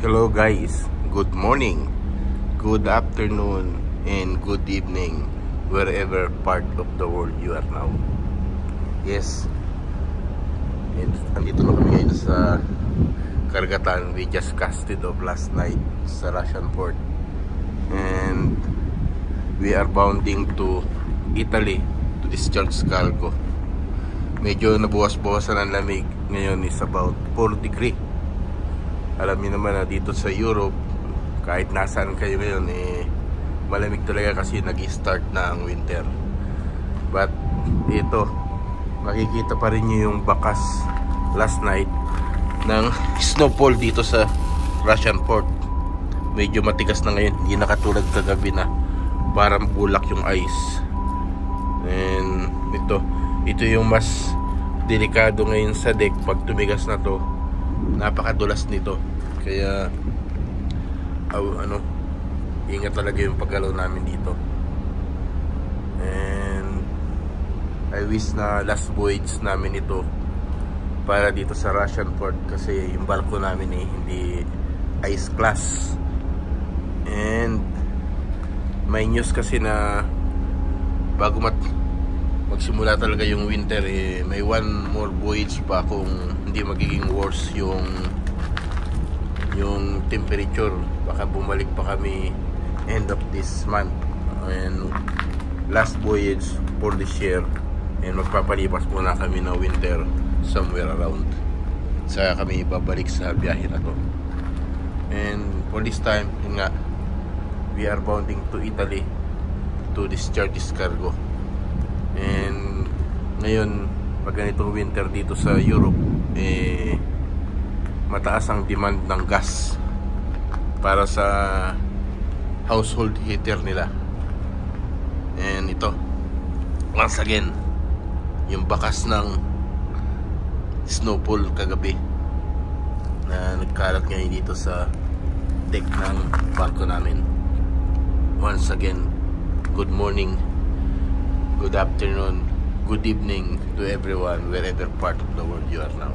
Hello guys, good morning, good afternoon, and good evening wherever part of the world you are now. Yes, andito na kami ngayon sa karagatan we just casted off last night sa Russian port. And we are bounding to Italy to discharge cargo. Medyo nabuwas-bawasan ang lamig. Ngayon is about 4 degree. Alam niyo naman na dito sa Europe, kahit nasaan kayo ngayon, malamig talaga kasi nag-start na ang winter. But ito, makikita pa rin niyo yung bakas last night ng snowfall dito sa Russian port. Medyo matigas na ngayon, hindi nakatulad kagabi na parang bulak yung ice. And ito yung mas delikado ngayon sa deck. Pag tumigas na to, napakadulas nito, kaya ingat talaga yung paggalaw namin dito. And I wish na last voyage namin ito para dito sa Russian port, kasi yung barko namin hindi ice class. And may news kasi na bago magsimula talaga yung winter, may one more voyage pa kung hindi magiging worse yung temperature. Baka bumalik pa kami end of this month, and last voyage for this year, and magpapalipas muna kami na winter somewhere around, saka kami babalik sa biyahe na to. And for this time, yun nga, we are bounding to Italy to discharge this cargo. And ngayon, pag ganitong winter dito sa Europe, mataas ang demand ng gas para sa household heater nila. And ito, once again, yung bakas ng snowfall kagabi na nagkalat ngayon dito sa deck ng barko namin. Once again, good morning, good afternoon, good evening to everyone wherever part of the world you are now.